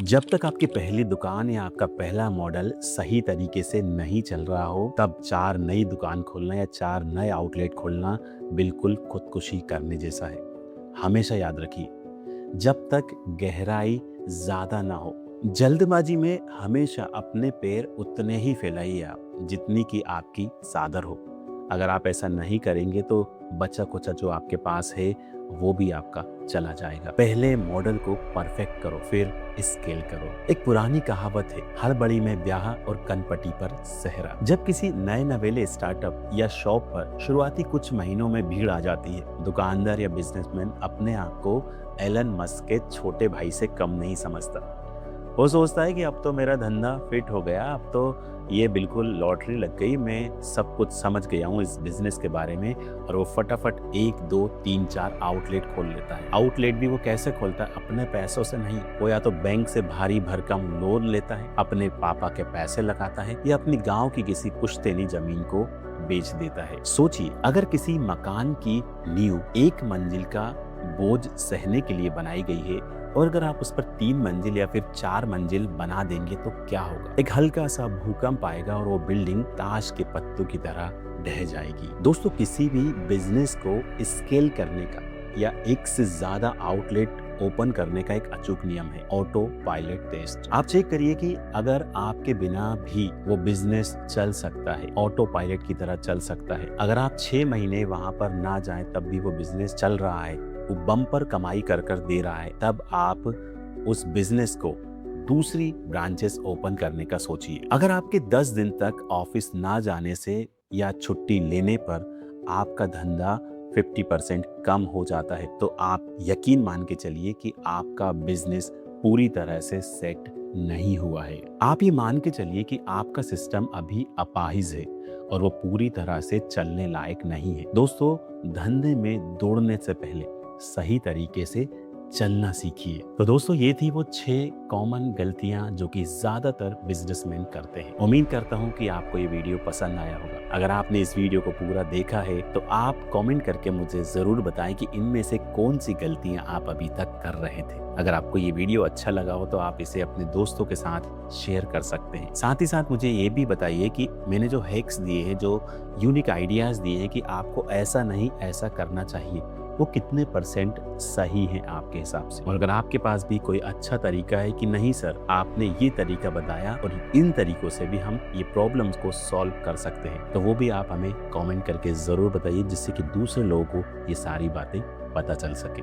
जब तक आपकी पहली दुकान या आपका पहला मॉडल सही तरीके से नहीं चल रहा हो, तब 4 नई दुकान खोलना या 4 नए आउटलेट खोलना बिल्कुल खुदकुशी करने जैसा है। हमेशा याद रखिए, जब तक गहराई ज़्यादा ना हो, जल्दबाजी में हमेशा अपने पैर उतने ही फैलाइए आप, जितनी कि आपकी चादर हो। अगर आप ऐसा नहीं करेंगे तो बचा-कुचा जो आपके पास है, वो भी आपका चला जाएगा। पहले मॉडल को परफेक्ट करो, फिर स्केल करो। एक पुरानी कहावत है, हड़बड़ी में ब्याह और कनपटी पर सेहरा। जब किसी नए नवेले स्टार्टअप या शॉप पर शुरुआती कुछ महीनों में भीड़ आ जाती है, दुकानदार या बिजनेसमैन अपने आप को एलन मस्क के छोटे भाई से कम नहीं समझता। वो सोचता है कि अब तो मेरा धंधा फिट हो गया, अब तो ये बिल्कुल लॉटरी लग गई, मैं सब कुछ समझ गया हूँ इस बिजनेस के बारे में। और वो फटाफट 1, 2, 3, 4 आउटलेट खोल लेता है। आउटलेट भी वो कैसे खोलता है? अपने पैसों से नहीं। वो या तो बैंक से भारी भरकम लोन लेता है, अपने पापा के पैसे लगाता है, या अपनी गाँव की किसी पुश्तैनी जमीन को बेच देता है। सोचिए, अगर किसी मकान की नींव 1 मंजिल का बोझ सहने के लिए बनाई गई है, और अगर आप उस पर 3 मंजिल या फिर 4 मंजिल बना देंगे तो क्या होगा? एक हल्का सा भूकंप आएगा और वो बिल्डिंग ताश के पत्तों की तरह ढह जाएगी। दोस्तों, किसी भी बिजनेस को स्केल करने का या एक से ज्यादा आउटलेट ओपन करने का एक अचूक नियम है, ऑटो पायलट टेस्ट। आप चेक करिए कि अगर आपके बिना भी वो बिजनेस चल सकता है, ऑटो पायलट की तरह चल सकता है। अगर आप 6 महीने वहां पर ना जाएं तब भी वो बिजनेस चल रहा है, वो बम्पर कमाई कर दे रहा है, तब आप उस बिजनेस को दूसरी ब्रांचेस ओपन करने का सोचिए। अगर आपके 10 दिन तक ऑफिस ना जाने से या छुट्टी लेने पर आपका धंधा 50% कम हो जाता है, तो आप यकीन मान के चलिए कि आपका बिजनेस पूरी तरह से सेट नहीं हुआ है। आप ये मान के चलिए कि आपका सिस्टम अभी अपाहिज है और वो पूरी तरह से चलने लायक नहीं है। दोस्तों, धंधे में दौड़ने से पहले सही तरीके से चलना सीखिए। तो दोस्तों, ये थी वो 6 कॉमन गलतियां जो कि ज्यादातर बिजनेसमैन करते हैं। उम्मीद करता हूं कि आपको ये वीडियो पसंद आया होगा। अगर आपने इस वीडियो को पूरा देखा है तो आप कमेंट करके मुझे जरूर बताएं कि इनमें से कौन सी गलतियां आप अभी तक कर रहे थे। अगर आपको ये वीडियो अच्छा लगा हो तो आप इसे अपने दोस्तों के साथ शेयर कर सकते हैं। साथ ही साथ मुझे ये भी बताइए कि मैंने जो हैक्स दिए हैं, जो यूनिक आइडियाज दिए हैं कि आपको ऐसा नहीं ऐसा करना चाहिए, वो कितने % सही है आपके हिसाब से। और अगर आपके पास भी कोई अच्छा तरीका है कि नहीं सर, आपने ये तरीका बताया और इन तरीकों से भी हम ये प्रॉब्लम्स को सॉल्व कर सकते हैं, तो वो भी आप हमें कमेंट करके जरूर बताइए, जिससे कि दूसरे लोगों को ये सारी बातें पता चल सके।